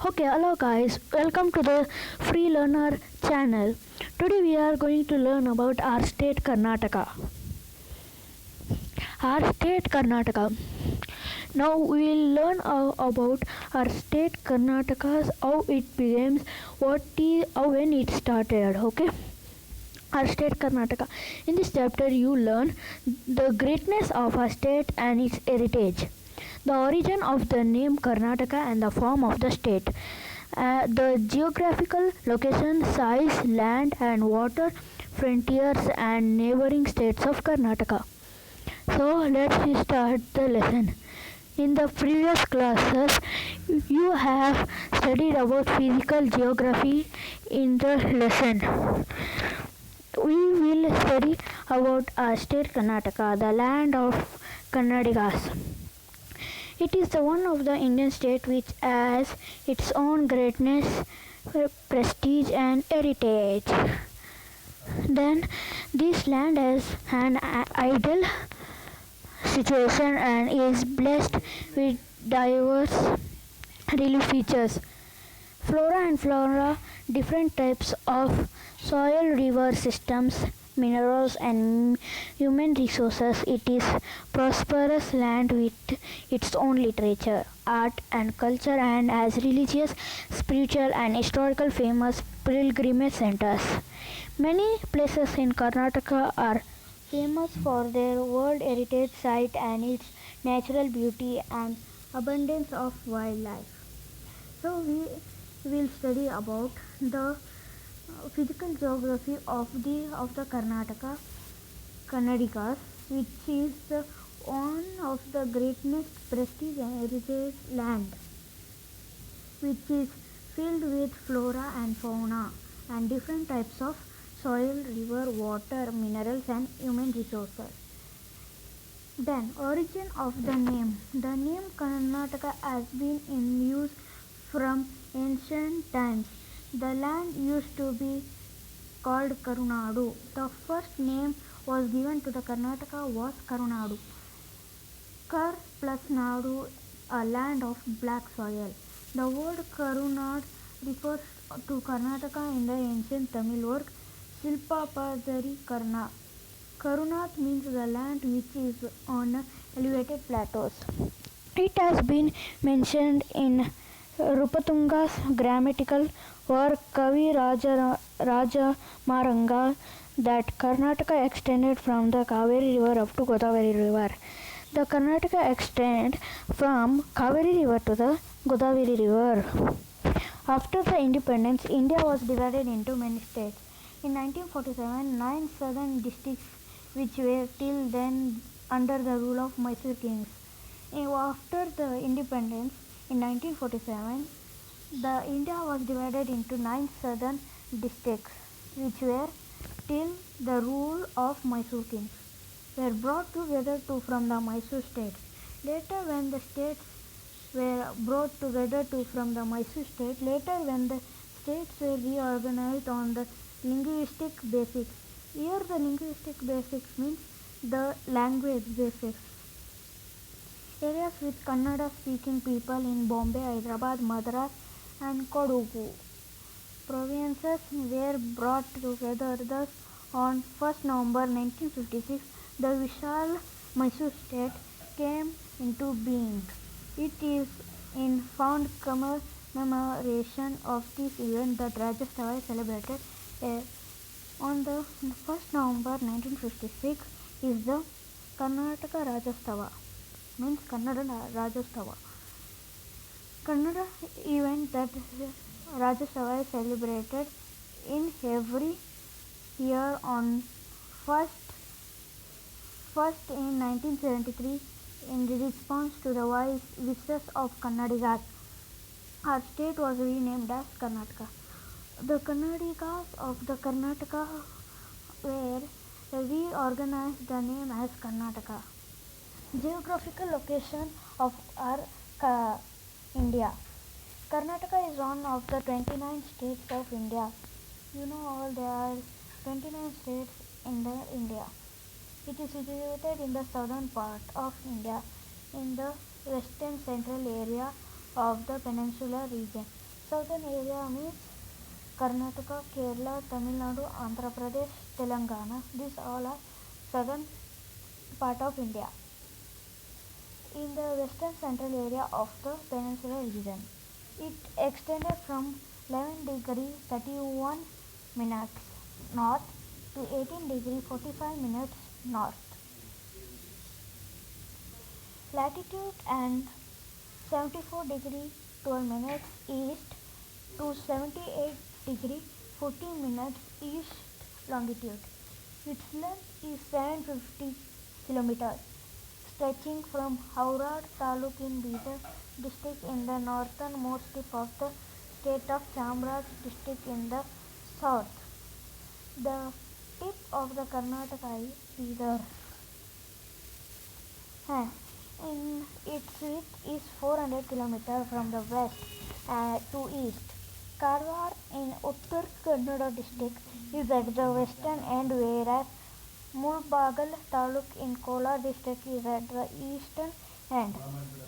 Okay, hello guys, welcome to the Free Learner channel. Today we are going to learn about our state Karnataka. Our state Karnataka. Now we will learn about our state Karnataka, how it begins, how when it started. Okay, our state Karnataka. In this chapter, you learn the greatness of our state and its heritage, the origin of the name Karnataka and the form of the state, the geographical location, size, land and water, frontiers and neighboring states of Karnataka. So let's start the lesson. In the previous classes, you have studied about physical geography in the lesson. We will study about our state Karnataka, the land of Kannadigas. It is the one of the Indian state which has its own greatness, prestige and heritage. Then this land has an ideal situation and is blessed with diverse relief features. Flora and fauna, different types of soil, river systems, minerals and human resources. It is prosperous land with its own literature, art and culture, and has religious, spiritual and historical famous pilgrimage centers. Many places in Karnataka are famous for their World Heritage Site and its natural beauty and abundance of wildlife. So we will study about the physical geography of the Kannadigas, which is one of the greatest prestige and heritage land, which is filled with flora and fauna and different types of soil, river, water, minerals and human resources. Then origin of the name. The name Karnataka has been in use from ancient times. The land used to be called Karunadu. The first name was given to the Karnataka was Karunadu. Kar plus Nadu, a land of black soil. The word Karunad refers to Karnataka in the ancient Tamil work Silpapadari Karna. Karunath means the land which is on elevated plateaus. It has been mentioned in Rupatunga's grammatical work Kavi Rajamaranga that Karnataka extended from the Kaveri river up to Godavari river. The Karnataka extends from Kaveri river to the Godavari river. After the independence, India was divided into many states. In 1947, 9 southern districts which were till then under the rule of Mysore kings. After the independence in 1947, the India was divided into 9 southern districts which were till the rule of Mysore kings, were brought together from the Mysore states. Later when the states were brought together from the Mysore state, when the states were reorganized on the linguistic basics. Here the linguistic basics means the language basics. Areas with Kannada speaking people in Bombay, Hyderabad, Madras and Kodagu provinces were brought together. Thus on 1st November 1956 the Vishal Mysore state came into being. It is in fond commemoration of this event that Rajastava is celebrated on the 1st November 1956 is the Karnataka Rajastava, means Kannada Rajastava. Kannada event that Rajastava is celebrated in every year on first in 1973 in response to the wishes of Kannadigas. Our state was renamed as Karnataka. The Kannadigas of the Karnataka were reorganized the name as Karnataka. Geographical location of our India. Karnataka is one of the 29 states of India. You know all there are 29 states in India. It is situated in the southern part of India in the western central area of the peninsular region. Southern area means Karnataka, Kerala, Tamil Nadu, Andhra Pradesh, Telangana. These all are southern part of India. In the western central area of the peninsula region, it extended from 11 degree 31 minutes north to 18 degree 45 minutes north latitude and 74 degree 12 minutes east to 78 degree 14 minutes east longitude. Its length is 750 kilometers, stretching from Howrah Taluk in Bidar district in the northernmost tip of the state of Chamraj district in the south. The tip of the Karnataka is Bidar. In its width is 400 km from the west to east. Karwar in Uttar Kannada district is at the western end, whereas Mulbagal Taluk in Kolar district is at the eastern end.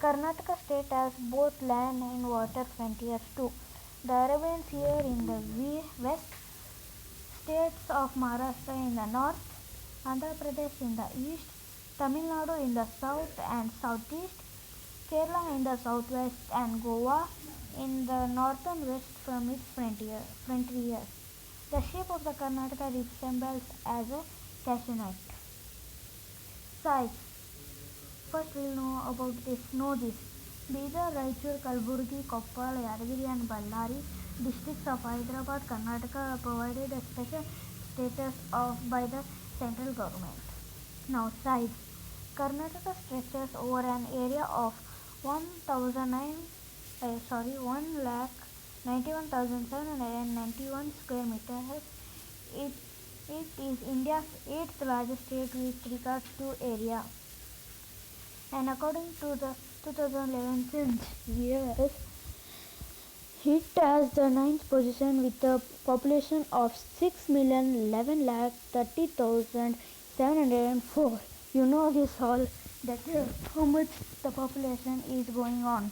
Karnataka state has both land and water frontiers too. The Arabian Sea in the west, states of Maharashtra in the north, Andhra Pradesh in the east, Tamil Nadu in the south and southeast, Kerala in the southwest and Goa in the northern west from its frontiers. The shape of the Karnataka resembles as a cashew nut. Size. First we'll know this. Bidar, Raichur, Kalburgi, Koppal, Yadagiri and Ballari districts of Hyderabad, Karnataka are provided a special status by the central government. Now size. Karnataka stretches over an area of 1,91,791 square meters. It is India's 8th largest state with regards to area. And according to the 2011 census, it has the 9th position with a population of 6,11,30,704. You know this all, that how much the population is going on.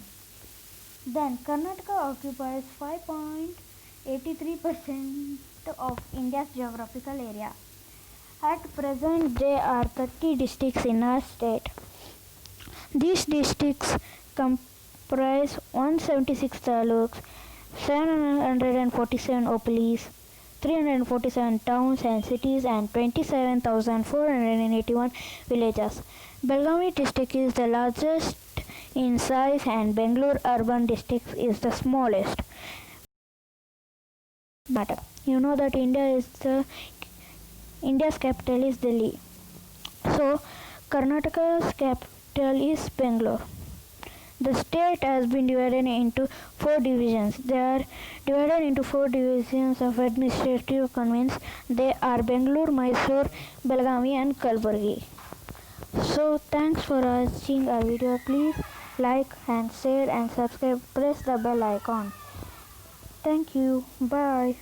Then Karnataka occupies 5.83% of India's geographical area. At present, there are 30 districts in our state. These districts comprise 176 taluks, 747 opulis, 347 towns and cities and 27,481 villages. Belgaum district is the largest in size and Bangalore urban district is the smallest. You know that India's capital is Delhi. So Karnataka's capital is Bangalore. The state has been divided into 4 divisions. They are divided into 4 divisions of administrative convents. They are Bangalore, Mysore, Belgaum and Kalburgi. So thanks for watching our video. Please like and share and subscribe. Press the bell icon. Thank you. Bye.